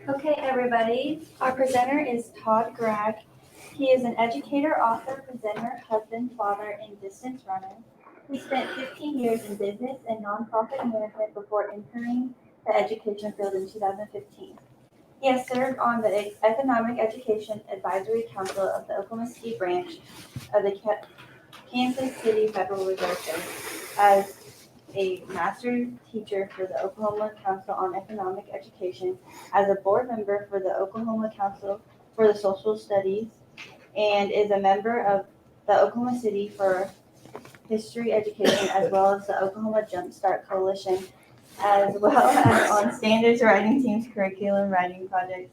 Okay, everybody, our presenter is Todd Gregg. He is an educator, author, presenter, husband, father, and distance runner. He spent 15 years in business and nonprofit management before entering the education field in 2015. He has served on the Economic Education Advisory Council of the Oklahoma City branch of the Kansas City Federal Reserve Bank, as a master teacher for the Oklahoma Council on Economic Education, as a board member for the Oklahoma Council for the Social Studies, and is a member of the Oklahoma City for History Education, as well as the Oklahoma Jumpstart Coalition, as well as on standards writing teams, curriculum writing projects,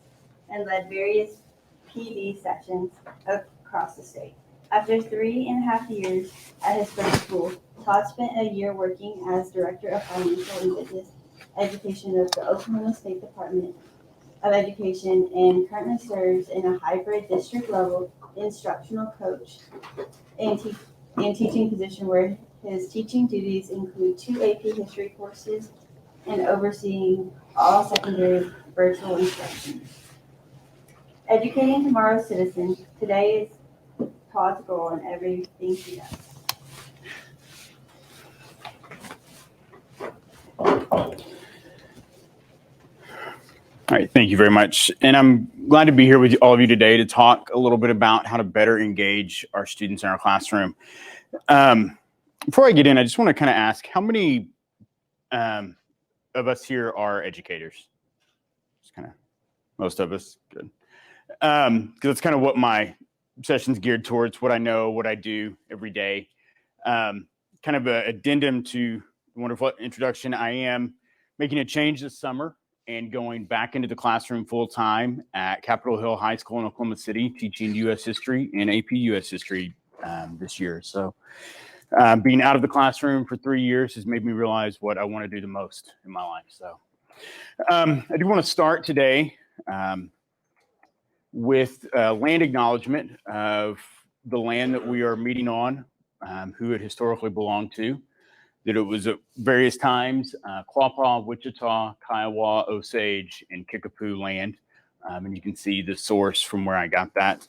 and led various PD sessions across the state. After 3.5 years at his first school, Todd spent a year working as Director of Financial and Business Education of the Oklahoma State Department of Education and currently serves in a hybrid district-level instructional coach and teaching position where his teaching duties include 2 AP history courses and overseeing all secondary virtual instruction. Educating tomorrow's citizens, today is Todd's goal in everything he does. All right, thank you very much. And I'm glad to be here with all of you today to talk a little bit about how to better engage our students in our classroom. Before I get in, I just want to kind of ask, how many of us here are educators? Just kind of most of us, good. Because that's kind of what my session's geared towards, what I know, what I do every day. Kind of an addendum to the wonderful introduction. I am making a change this summer and going back into the classroom full time at Capitol Hill High School in Oklahoma City, teaching U.S. history and AP U.S. history this year. So being out of the classroom for 3 years has made me realize what I want to do the most in my life. So I do want to start today with land acknowledgement of the land that we are meeting on, who it historically belonged to, that it was at various times Quapaw, Wichita, Kiowa, Osage, and Kickapoo land. And you can see the source from where I got that.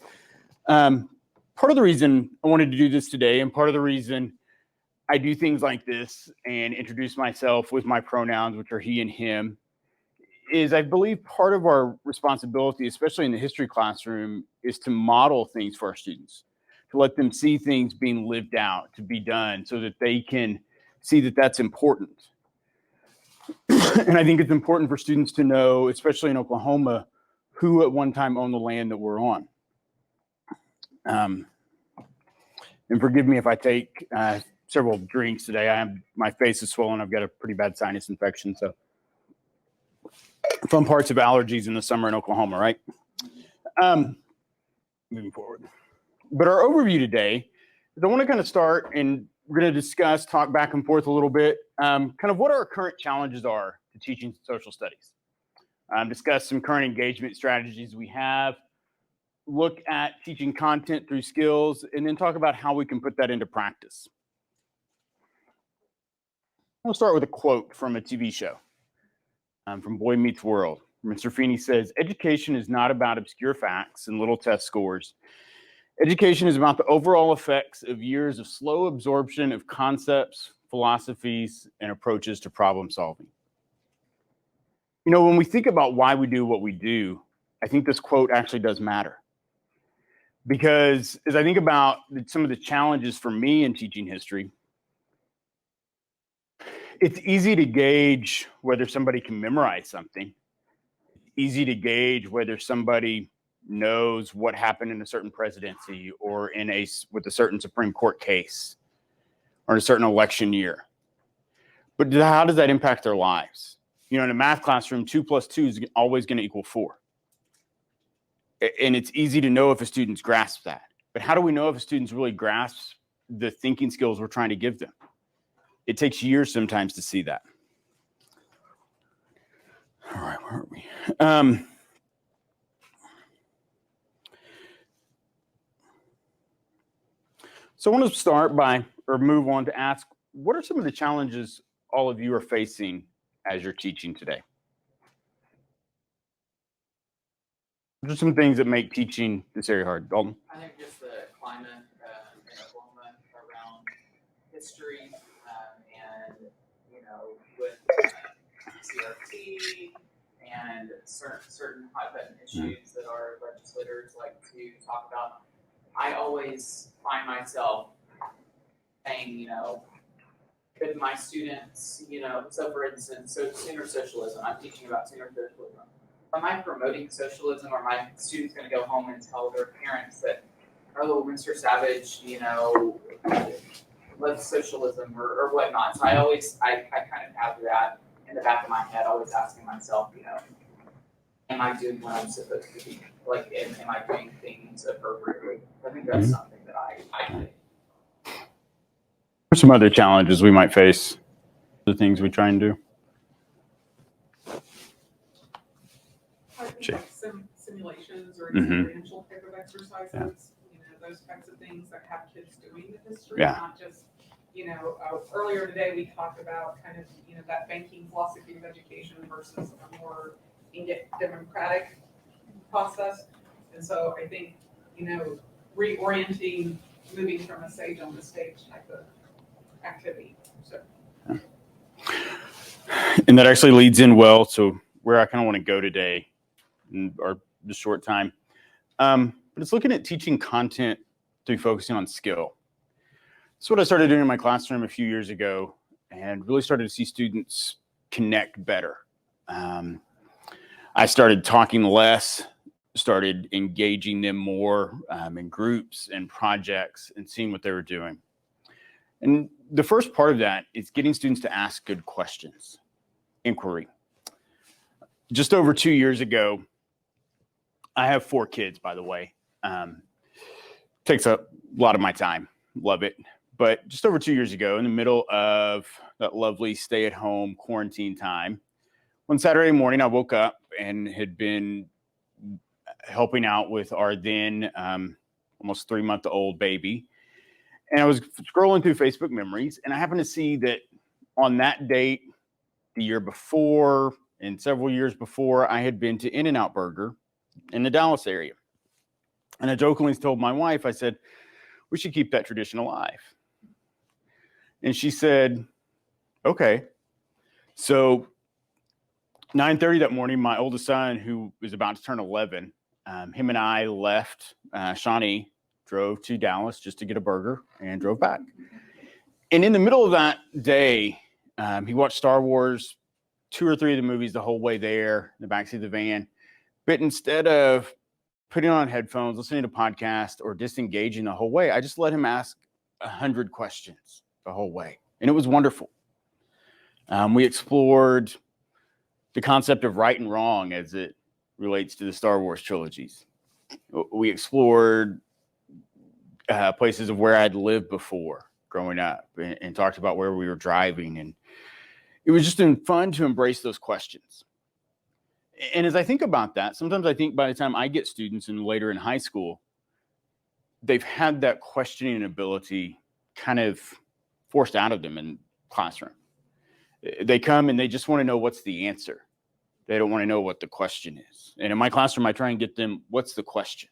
Part of the reason I wanted to do this today, and part of the reason I do things like this and introduce myself with my pronouns, which are he and him, is I believe part of our responsibility, especially in the history classroom, is to model things for our students, to let them see things being lived out, to be done, so that they can see that that's important. And I think it's important for students to know, especially in Oklahoma, who at one time owned the land that we're on. And forgive me if I take several drinks today. My face is swollen. I've got a pretty bad sinus infection, so fun parts of allergies in the summer in Oklahoma, right? Moving forward. But our overview today is I want to kind of start, and we're going to discuss, talk back and forth a little bit, kind of what our current challenges are to teaching social studies. Discuss some current engagement strategies we have, look at teaching content through skills, and then talk about how we can put that into practice. I'll start with a quote from a TV show. From Boy Meets World. Mr. Feeney says, "Education is not about obscure facts and little test scores. Education is about the overall effects of years of slow absorption of concepts, philosophies, and approaches to problem solving." You know, when we think about why we do what we do, I think this quote actually does matter. Because as I think about some of the challenges for me in teaching history, it's easy to gauge whether somebody can memorize something. It's easy to gauge whether somebody knows what happened in a certain presidency or with a certain Supreme Court case or in a certain election year. But how does that impact their lives? You know, in a math classroom, 2 + 2 is always going to equal 4. And it's easy to know if a student's grasped that. But how do we know if a student's really grasped the thinking skills we're trying to give them? It takes years sometimes to see that. All right, where are we? So I want to start move on to ask, what are some of the challenges all of you are facing as you're teaching today? What are some things that make teaching this area hard? Dalton? I think just the climate in Oklahoma around history and, with CRT and certain hot button issues that our legislators like to talk about. I always find myself saying, could my students, so for instance, sooner socialism, I'm teaching about sooner socialism. Am I promoting socialism, or are my students going to go home and tell their parents that, oh, Mr. Savage, loves socialism or whatnot? So I kind of have that in the back of my head, always asking myself, am I doing what I'm supposed to be? Like, am I doing things appropriately? I think that's something that I do. What are some other challenges we might face? The things we try and do? Like simulations or experiential type of exercises, those types of things that have kids doing the history, not just, earlier today we talked about kind of, that banking philosophy of education versus a more democratic process. And so I think, reorienting, moving from a sage on the stage type of activity. So. And that actually leads in well to where I kind of want to go today in our this short time. But it's looking at teaching content through focusing on skill. That's what I started doing in my classroom a few years ago and really started to see students connect better. I started talking less, started engaging them more in groups and projects and seeing what they were doing. And the first part of that is getting students to ask good questions, inquiry. Just over 2 years ago, I have 4 kids, by the way. Takes a lot of my time, love it. But just over 2 years ago, in the middle of that lovely stay-at-home quarantine time, one Saturday morning, I woke up and had been helping out with our then almost 3-month-old baby. And I was scrolling through Facebook memories, and I happened to see that on that date, the year before and several years before, I had been to In-N-Out Burger in the Dallas area. And I jokingly told my wife, I said, we should keep that tradition alive. And she said, okay. So 9:30 that morning, my oldest son, who was about to turn 11, him and I left Shawnee, drove to Dallas just to get a burger and drove back. And in the middle of that day, he watched Star Wars, 2 or 3 of the movies the whole way there in the backseat of the van. But instead of putting on headphones, listening to podcasts, or disengaging the whole way, I just let him ask 100 questions the whole way. And it was wonderful. We explored the concept of right and wrong as it relates to the Star Wars trilogies. We explored places of where I'd lived before growing up and talked about where we were driving. And it was just fun to embrace those questions. And as I think about that, sometimes I think by the time I get students and later in high school, they've had that questioning ability kind of forced out of them in classroom. They come and they just want to know what's the answer. They don't want to know what the question is. And in my classroom, I try and get them, what's the question?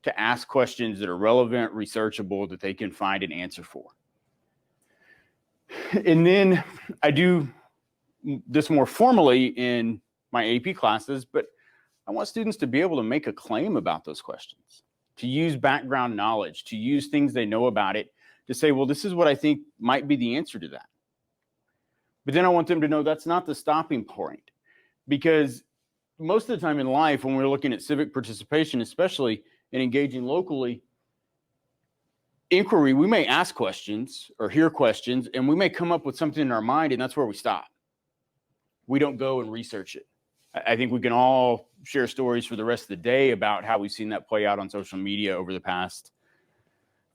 To ask questions that are relevant, researchable, that they can find an answer for. And then I do this more formally in my AP classes, but I want students to be able to make a claim about those questions, to use background knowledge, to use things they know about it, to say, well, this is what I think might be the answer to that. But then I want them to know that's not the stopping point, because most of the time in life, when we're looking at civic participation, especially in engaging locally, inquiry, we may ask questions or hear questions, and we may come up with something in our mind, and that's where we stop. We don't go and research it. I think we can all share stories for the rest of the day about how we've seen that play out on social media over the past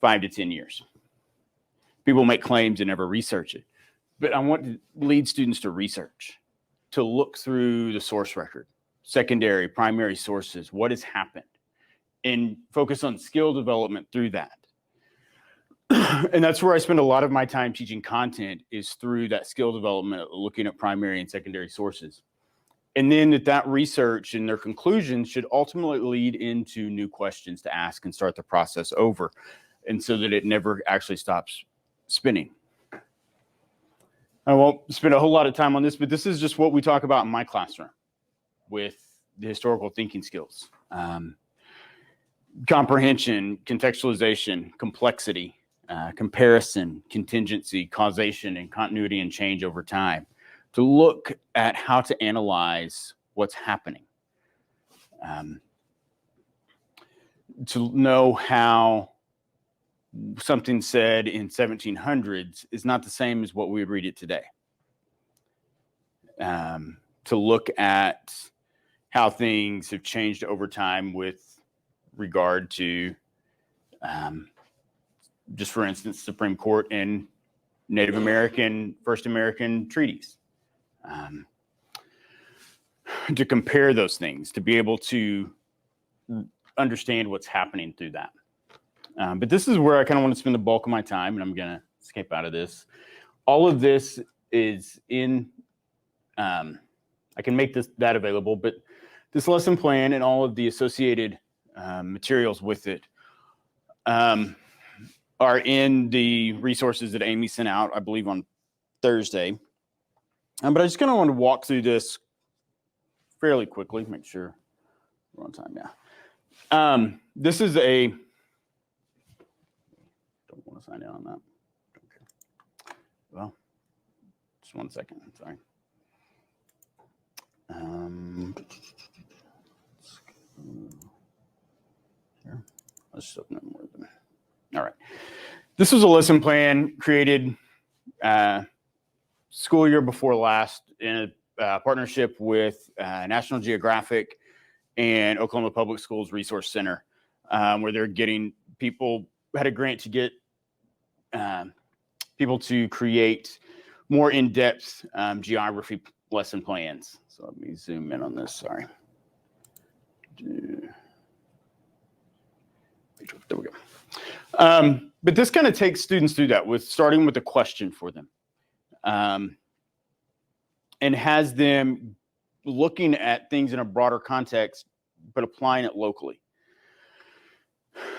5 to 10 years. People make claims and never research it. But I want to lead students to research, to look through the source record, secondary, primary sources, what has happened, and focus on skill development through that. And that's where I spend a lot of my time teaching content, is through that skill development, looking at primary and secondary sources. And then that research and their conclusions should ultimately lead into new questions to ask and start the process over, and so that it never actually stops spinning. I won't spend a whole lot of time on this, but this is just what we talk about in my classroom with the historical thinking skills. Comprehension, contextualization, complexity, comparison, contingency, causation, and continuity and change over time, to look at how to analyze what's happening, to know how something said in 1700s is not the same as what we would read it today. To look at how things have changed over time with regard to, just for instance, Supreme Court and Native American, First American treaties. To compare those things, to be able to understand what's happening through that. But this is where I kind of want to spend the bulk of my time, and I'm going to escape out of this. All of this is in, I can make that available, but this lesson plan and all of the associated materials with it are in the resources that Amy sent out, I believe, on Thursday. But I just kind of want to walk through this fairly quickly, make sure we're on time now. This is a, don't want to sign in on that. Okay. Well, just 1 second, sorry. Here, let's just open up more of them. All right. This was a lesson plan created school year before last in a partnership with National Geographic and Oklahoma Public Schools Resource Center, where they're getting people, had a grant to get people to create more in-depth geography lesson plans. So let me zoom in on this, sorry. There we go. But this kind of takes students through that, with starting with a question for them. And has them looking at things in a broader context, but applying it locally.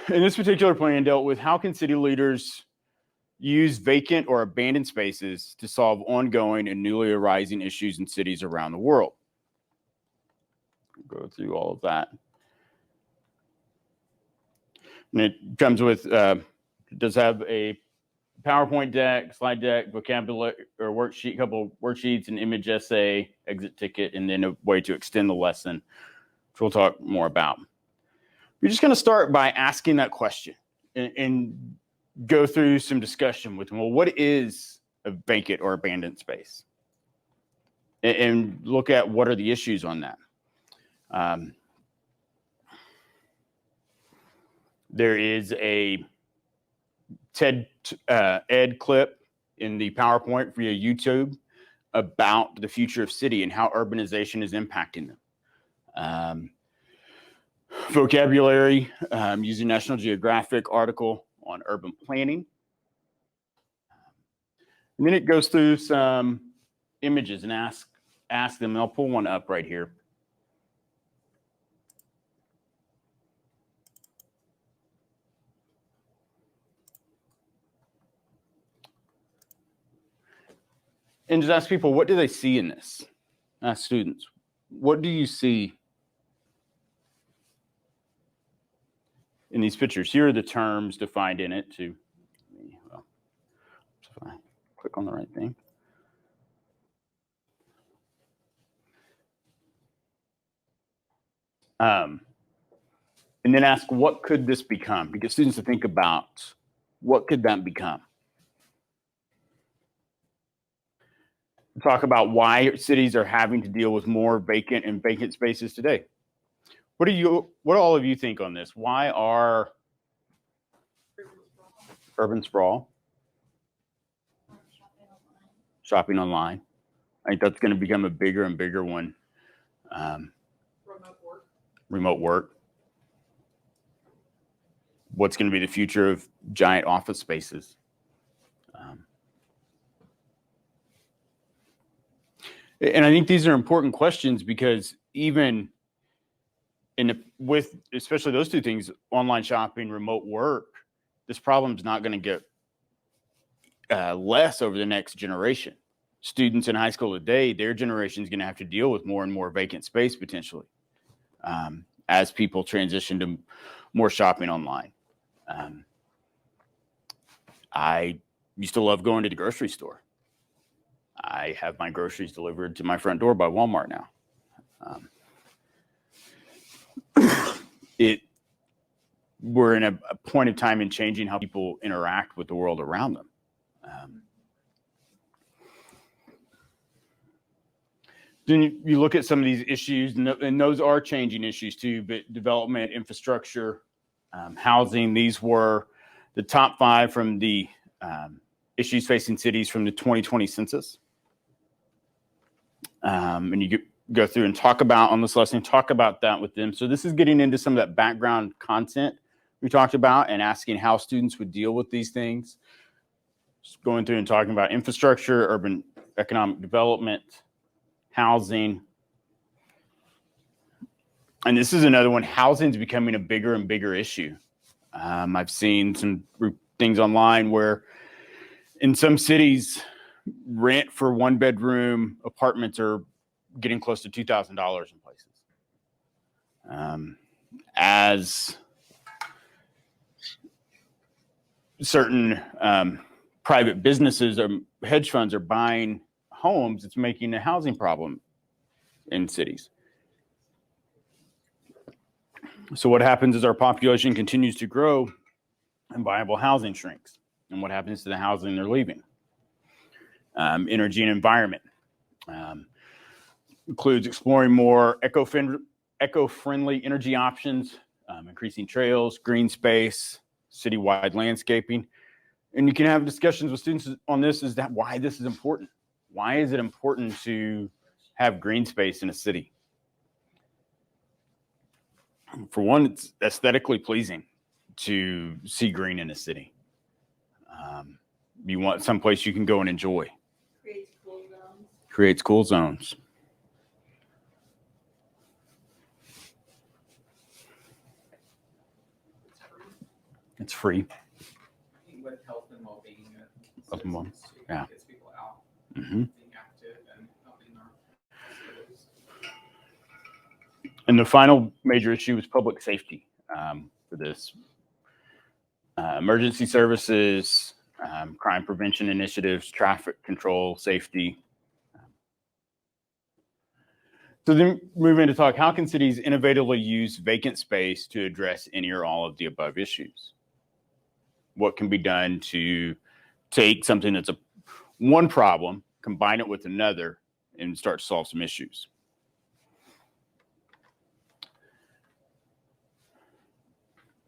And this particular plan dealt with how can city leaders use vacant or abandoned spaces to solve ongoing and newly arising issues in cities around the world. Go through all of that. And it comes with, does have a PowerPoint deck, slide deck, vocabulary or worksheet, couple worksheets, an image essay, exit ticket, and then a way to extend the lesson, which we'll talk more about. You're just going to start by asking that question and go through some discussion with them. Well, what is a vacant or abandoned space? And look at what are the issues on that. There is a TED Ed clip in the PowerPoint via YouTube about the future of city and how urbanization is impacting them. Vocabulary, using National Geographic article on urban planning. And then it goes through some images and ask them, and I'll pull one up right here. And just ask people, what do they see in this? Ask students, what do you see in these pictures? Here are the terms defined in it to, well, if I click on the right thing. And then ask, what could this become? To get students to think about, what could that become? Talk about why cities are having to deal with more vacant and vacant spaces today. What do all of you think on this? Why are urban sprawl, shopping online? I think that's going to become a bigger and bigger one. Remote work. What's going to be the future of giant office spaces? And I think these are important questions because even with especially those two things, online shopping, remote work, this problem's not going to get less over the next generation. Students in high school today, their generation is going to have to deal with more and more vacant space potentially as people transition to more shopping online. I used to love going to the grocery store. I have my groceries delivered to my front door by Walmart now. We're in a point of time in changing how people interact with the world around them. Then you look at some of these issues, and those are changing issues too, but development, infrastructure, housing, these were the top 5 from the issues facing cities from the 2020 census. And you go through and talk about on this lesson, talk about that with them. So this is getting into some of that background content we talked about and asking how students would deal with these things. Just going through and talking about infrastructure, urban economic development, housing. And this is another one. Housing is becoming a bigger and bigger issue. I've seen some things online where in some cities, rent for 1-bedroom apartments are getting close to $2,000 in places. As certain private businesses or hedge funds are buying homes, it's making a housing problem in cities. So what happens is our population continues to grow and viable housing shrinks. And what happens to the housing they're leaving? Energy and environment includes exploring more eco-friendly energy options, increasing trails, green space, citywide landscaping. And you can have discussions with students on this, is that why this is important? Why is it important to have green space in a city? For one, it's aesthetically pleasing to see green in a city. You want someplace you can go and enjoy. Creates cool zones. It's free. With health and well-being, Yeah. gets people out, Mm-hmm. being active and helping our schools. And the final major issue is public safety for this. Emergency services, crime prevention initiatives, traffic control, safety. So then move in to talk, how can cities innovatively use vacant space to address any or all of the above issues? What can be done to take something that's one problem, combine it with another, and start to solve some issues?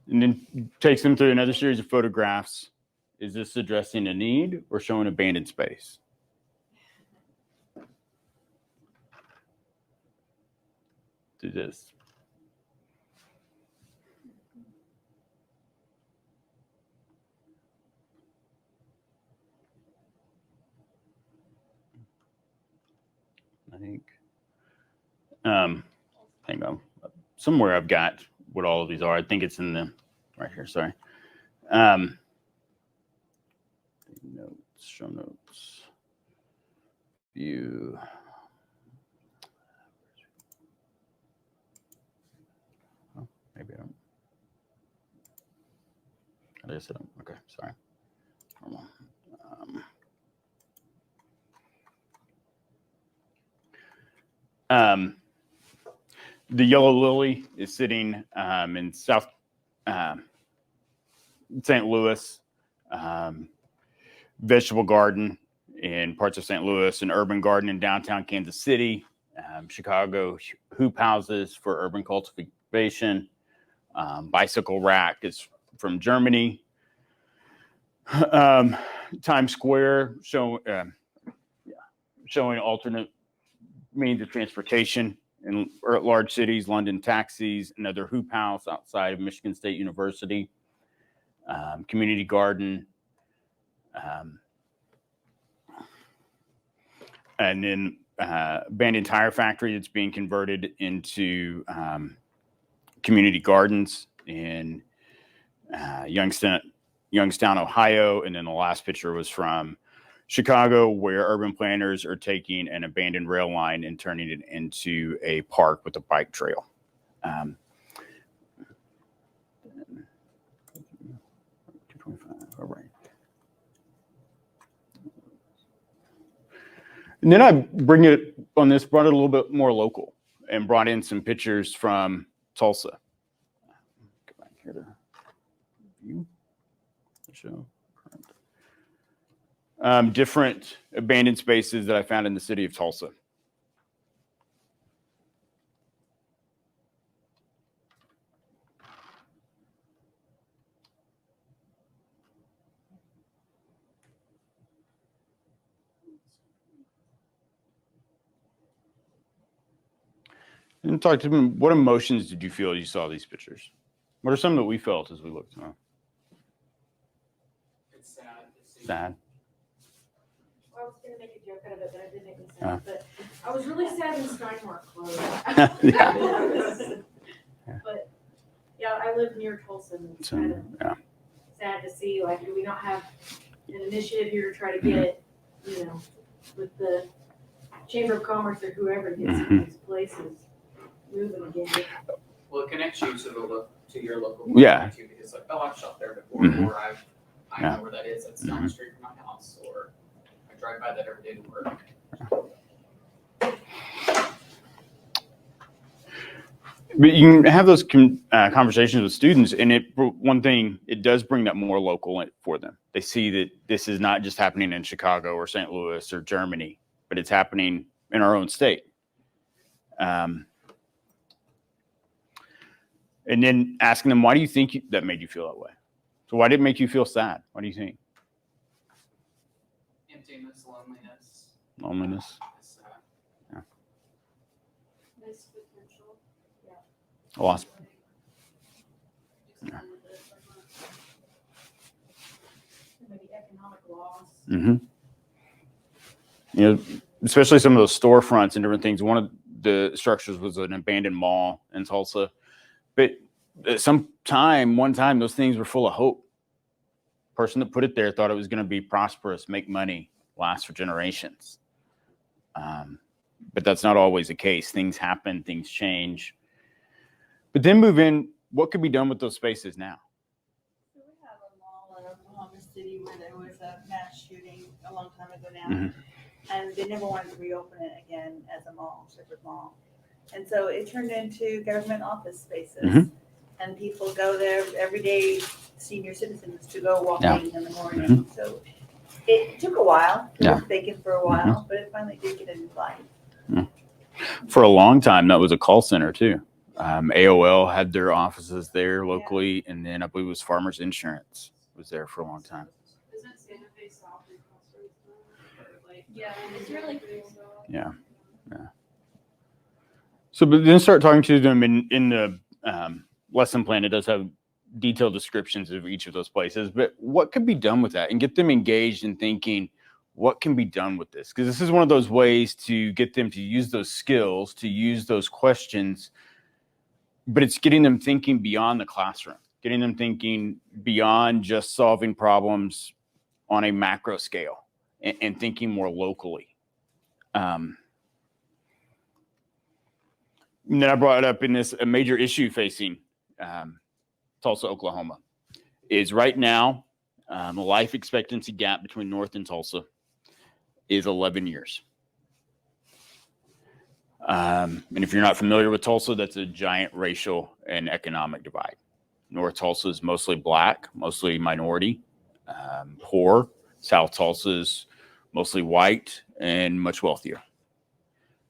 And then takes them through another series of photographs. Is this addressing a need or showing abandoned space? Do this. I think, hang on, somewhere I've got what all of these are. I think it's in the, right here, sorry. Notes, show notes, view. Oh, maybe I don't. I guess I don't, okay, sorry. Hold on. The yellow lily is sitting in South St. Louis, vegetable garden in parts of St. Louis, an urban garden in downtown Kansas City, Chicago hoop houses for urban cultivation, bicycle rack is from Germany, Times Square showing alternate means of transportation in large cities, London taxis, another hoop house outside of Michigan State University, community garden, and then abandoned tire factory that's being converted into community gardens in Youngstown, Ohio. And then the last picture was from Chicago, where urban planners are taking an abandoned rail line and turning it into a park with a bike trail. All right. And then I brought it a little bit more local and brought in some pictures from Tulsa. Go back here to view, show. Different abandoned spaces that I found in the city of Tulsa. And talk to them. What emotions did you feel as you saw these pictures? What are some that we felt as we looked? It's sad. Sad. I was gonna make a joke out of it, but I didn't make it sad. But I was really sad when Steinmark closed. But yeah, I live near Tulsa, and it's kind of sad to see. Like, do we not have an initiative here to try to get, with the Chamber of Commerce or whoever to get some of these places moving again? Well, it connects you to your local Yeah. too, because like, oh, I've shot there before, or I know where that is. That's down the street from my house, or I drive by that every day to work. But you can have those conversations with students, and it does bring that more local for them. They see that this is not just happening in Chicago or St. Louis or Germany, but it's happening in our own state. And then asking them, why do you think that made you feel that way? So why did it make you feel sad? What do you think? Emptiness, loneliness. Loneliness. Yeah. Missed potential. Lost. Maybe economic loss. Especially some of those storefronts and different things. One of the structures was an abandoned mall in Tulsa. But one time, those things were full of hope. The person that put it there thought it was going to be prosperous, make money, last for generations. But that's not always the case. Things happen, things change. But then move in, what could be done with those spaces now? So we have a mall in Oklahoma City where there was a mass shooting a long time ago now. And they never wanted to reopen it again as a mall, separate mall. And so it turned into government office spaces. And people go there every day, senior citizens, to go walking in the morning. So it took a while. It was vacant for a while, but it finally did get a new life. For a long time, that was a call center too. AOL had their offices there locally, and then I believe it was Farmers Insurance was there for a long time. Isn't Santa Fe South across the road? Yeah, it's really cool. Yeah. So, but then start talking to them in the lesson plan. It does have detailed descriptions of each of those places, but what could be done with that, and get them engaged in thinking, what can be done with this? Because this is one of those ways to get them to use those skills, to use those questions, but it's getting them thinking beyond the classroom, getting them thinking beyond just solving problems on a macro scale and thinking more locally. And then I brought it up in this, a major issue facing Tulsa, Oklahoma, is right now, the life expectancy gap between North and Tulsa is 11 years. And if you're not familiar with Tulsa, that's a giant racial and economic divide. North Tulsa is mostly Black, mostly minority, poor. South Tulsa is mostly white and much wealthier.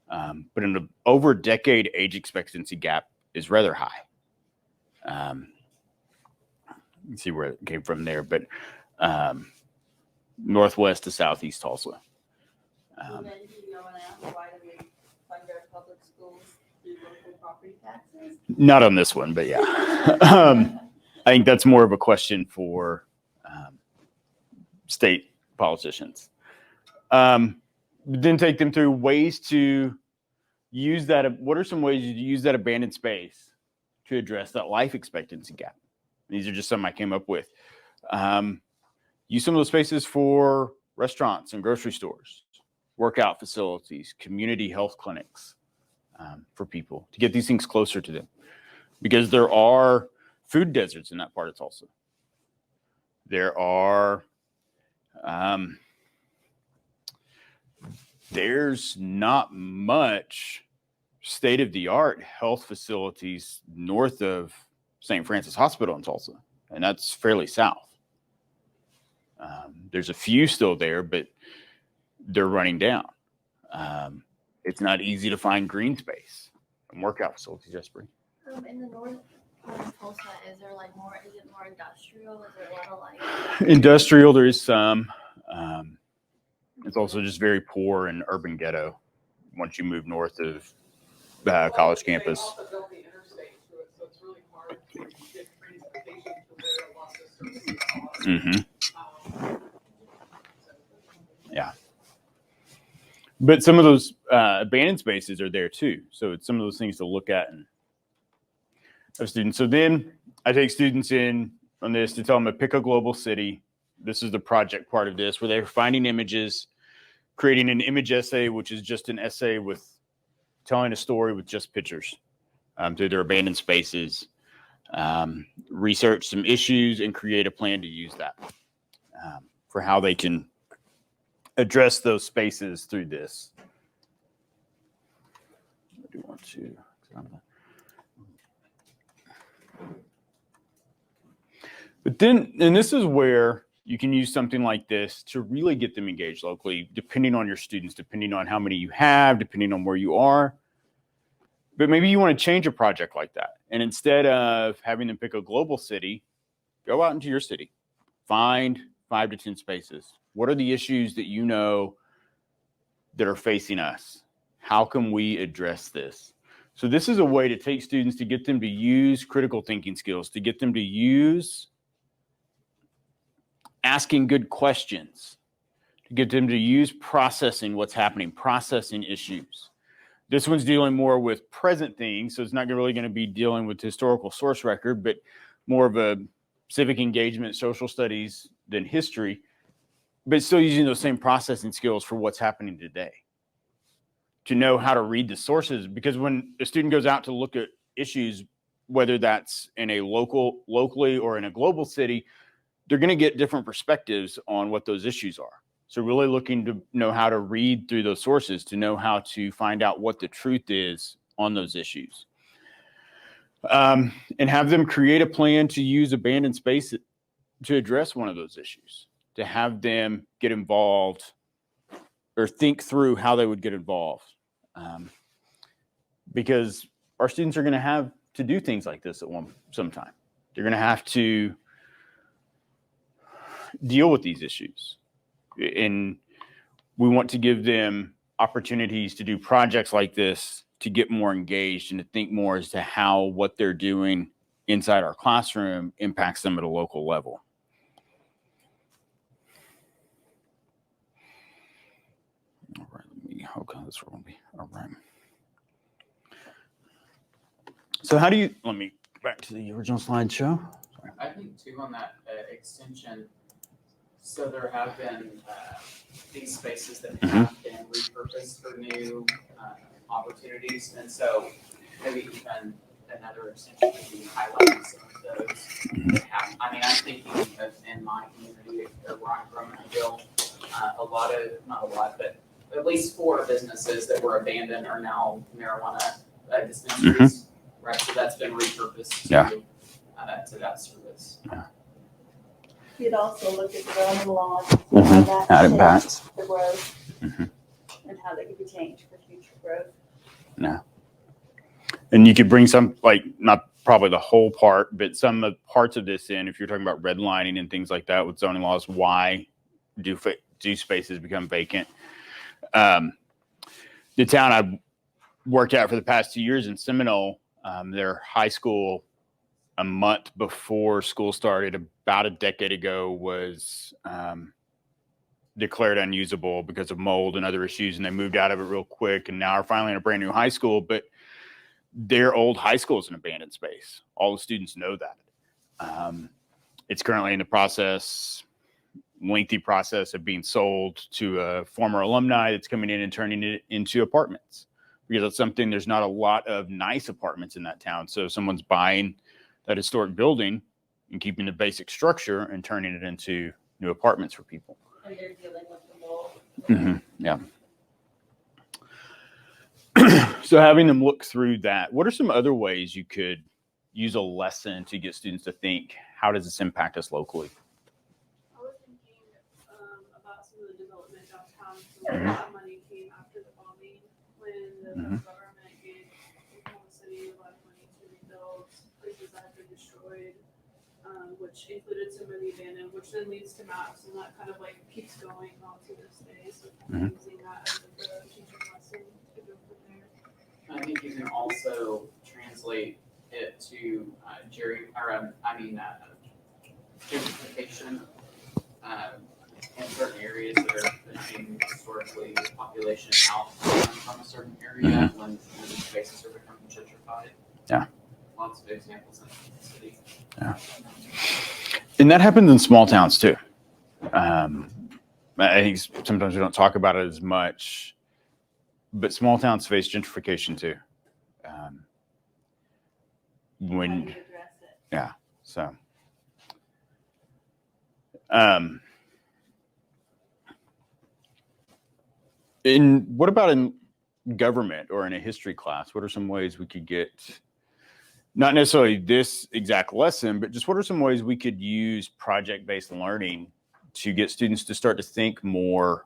But in the over a decade, age expectancy gap is rather high. You can see where it came from there, but northwest to southeast Tulsa. Then you know, and ask, why do we fund our public schools through local property taxes? Not on this one, but yeah. I think that's more of a question for state politicians. then take them through ways to use that. What are some ways to use that abandoned space to address that life expectancy gap? These are just some I came up with. Use some of those spaces for restaurants and grocery stores, workout facilities, community health clinics, for people to get these things closer to them, because there are food deserts in that part of Tulsa. There are, there's not much state-of-the-art health facilities north of St. Francis Hospital in Tulsa, and that's fairly south. There's a few still there, but they're running down. It's not easy to find green space and workout facilities, Jesper. In the north part of Tulsa, is it more industrial? Is there a lot of like? Industrial, there is some. It's also just very poor and urban ghetto once you move north of college campus. They also built the interstate to it, so it's really hard to get transportation to where a lot of the services are. Mm-hmm. So- Yeah. But some of those abandoned spaces are there too. So it's some of those things to look at and have students. So then I take students in on this to tell them to pick a global city. This is the project part of this, where they're finding images, creating an image essay, which is just an essay with telling a story with just pictures through their abandoned spaces, research some issues and create a plan to use that for how they can address those spaces through this. I do want to. But then, and this is where you can use something like this to really get them engaged locally, depending on your students, depending on how many you have, depending on where you are. But maybe you want to change a project like that. And instead of having them pick a global city, go out into your city. Find 5 to 10 spaces. What are the issues that you know that are facing us? How can we address this? So this is a way to take students to get them to use critical thinking skills, to get them to use asking good questions, to get them to use processing what's happening, processing issues. This one's dealing more with present things, so it's not really going to be dealing with historical source record, but more of a civic engagement, social studies than history, but still using those same processing skills for what's happening today. To know how to read the sources, because when a student goes out to look at issues, whether that's in a locally or in a global city, they're going to get different perspectives on what those issues are. So really looking to know how to read through those sources, to know how to find out what the truth is on those issues. And have them create a plan to use abandoned space to address one of those issues, to have them get involved or think through how they would get involved. Because our students are going to have to do things like this at sometime. They're going to have to deal with these issues. And we want to give them opportunities to do projects like this to get more engaged and to think more as to how what they're doing inside our classroom impacts them at a local level. All right, okay, that's where we'll be. All right. So how do you, let me go back to the original slideshow. I think too on that extension, so there have been these spaces that have been repurposed for new opportunities, and so maybe even another extension would be highlighting some of those that have. I mean, I'm thinking of in my community where I'm from, I built not a lot, but at least 4 businesses that were abandoned are now marijuana dispensaries, right? So that's been repurposed to that service. You'd also look at development laws and how that How it shapes impacts. the growth and how they could be changed for future growth. Yeah. And you could bring some, like, not probably the whole part, but some of parts of this in, if you're talking about redlining and things like that with zoning laws, why do spaces become vacant? The town I've worked at for the past 2 years in Seminole, their high school, a month before school started, about a decade ago, was declared unusable because of mold and other issues, and they moved out of it real quick, and now are finally in a brand new high school, but their old high school is an abandoned space. All the students know that. It's currently in the lengthy process of being sold to a former alumni that's coming in and turning it into apartments, because that's something, there's not a lot of nice apartments in that town. So someone's buying that historic building and keeping the basic structure and turning it into new apartments for people. And they're dealing with the mold. Yeah. So having them look through that, what are some other ways you could use a lesson to get students to think, how does this impact us locally? I was thinking about some of the development downtown. So a lot of money came after the bombing when the government gave Oklahoma City a lot of money to rebuild places that had been destroyed, which included some of the abandoned, which then leads to maps, and that kind of like keeps going on to this day. So kind of using that as a teaching lesson to go from there. I think you can also translate it to gentrification in certain areas that are pushing historically population out from a certain area when spaces are becoming gentrified. Yeah. Lots of examples in the city. Yeah. And that happens in small towns too. I think sometimes we don't talk about it as much, but small towns face gentrification too. How do you address it? Yeah. So, what about in government or in a history class? What are some ways we could get, not necessarily this exact lesson, but just what are some ways we could use project-based learning to get students to start to think more,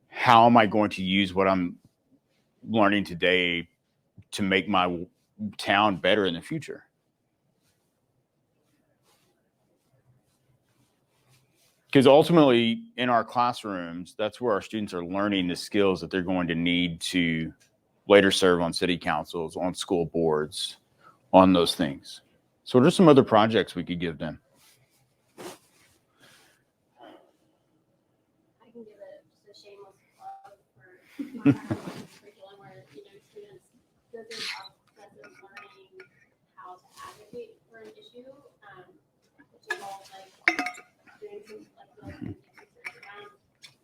how am I going to use what I'm learning today to make my town better in the future? Because ultimately, in our classrooms, that's where our students are learning the skills that they're going to need to later serve on city councils, on school boards, on those things. So what are some other projects we could give them? I can give it just a shameless plug for curriculum where, students go through the process of learning how to advocate for an issue, which involves like doing some research around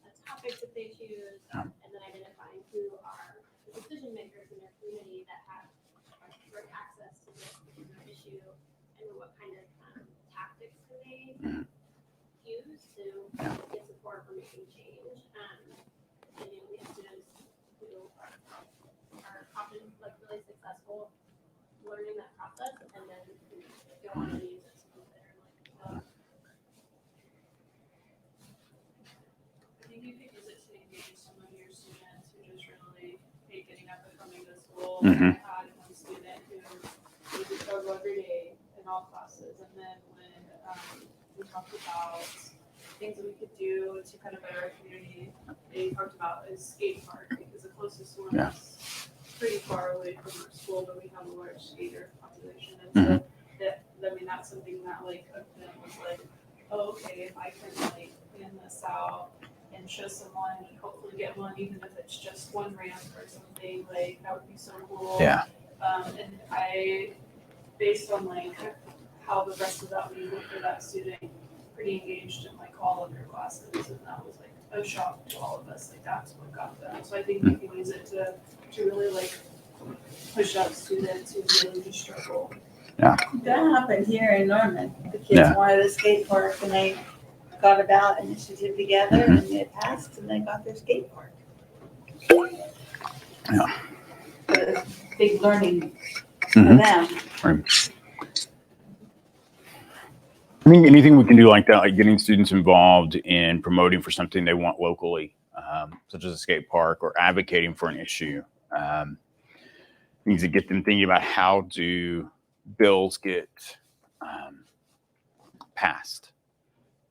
the topics that they choose, and then identifying who are the decision makers in their community that have direct access to this particular issue, and what kind of tactics can they use to get support for making change. And we have students who are often like really successful learning that process, and then go on and use it some of their like. I think you could use it to engage some of your students who just really hate getting up and coming to school. I had one student who would struggle every day in all classes, and then when we talked about things that we could do to kind of better our community, they talked about a skate park, because the closest one is pretty far away from our school, but we have a large skater population, and so that's something that like was like, oh, okay, if I can like plan this out and show someone and hopefully get one, even if it's just one ramp or something, like that would be so cool. Yeah. And I, based on like how the rest of that week for that student, pretty engaged in like all of their classes, and that was like a shock to all of us. Like that's what got them. So I think we can use it to really like push out students who really just struggle. Yeah. That happened here in Norman. The kids wanted a skate park, and they got a ballot initiative together, and it passed, and they got their skate park. Yeah. But it's big learning for them. Right. I think anything we can do like that, like getting students involved in promoting for something they want locally, such as a skate park, or advocating for an issue, needs to get them thinking about how do bills get passed.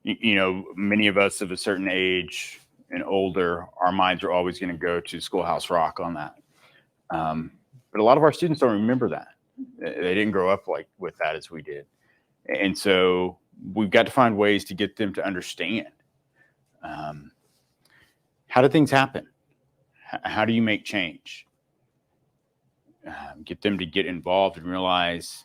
Many of us of a certain age and older, our minds are always going to go to Schoolhouse Rock on that. But a lot of our students don't remember that. They didn't grow up like with that as we did. And so we've got to find ways to get them to understand How do things happen? How do you make change? Get them to get involved and realize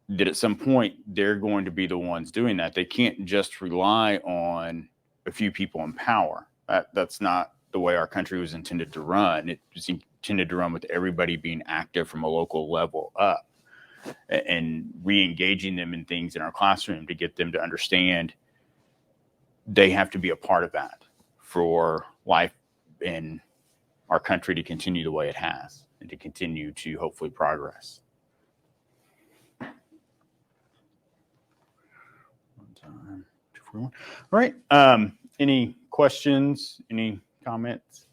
that at some point they're going to be the ones doing that. They can't just rely on a few people in power. That's not the way our country was intended to run. It was intended to run with everybody being active from a local level up and re-engaging them in things in our classroom to get them to understand they have to be a part of that for life in our country to continue the way it has and to continue to hopefully progress. All right. Any questions? Any comments?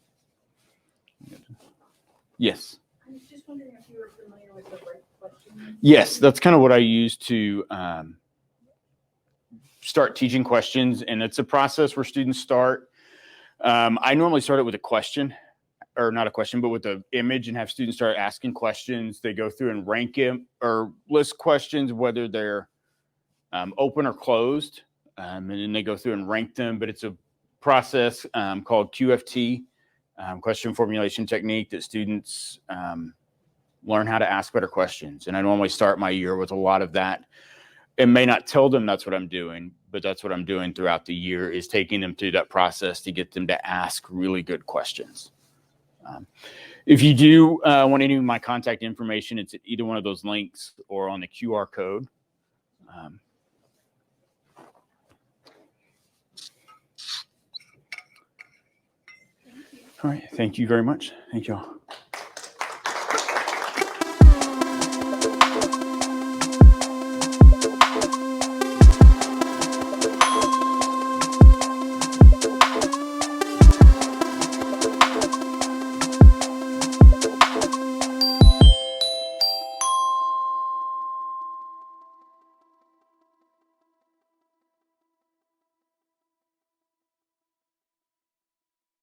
Yes. I was just wondering if you were familiar with the break questions. Yes, that's kind of what I use to start teaching questions. And it's a process where students start. I normally start it with a question, or not a question, but with an image, and have students start asking questions. They go through and rank them or list questions, whether they're open or closed. And then they go through and rank them. But it's a process called QFT, question formulation technique, that students learn how to ask better questions. And I normally start my year with a lot of that. It may not tell them that's what I'm doing, but that's what I'm doing throughout the year, is taking them through that process to get them to ask really good questions. If you do want any of my contact information, it's at either one of those links or on the QR code. All right. Thank you very much. Thank you all.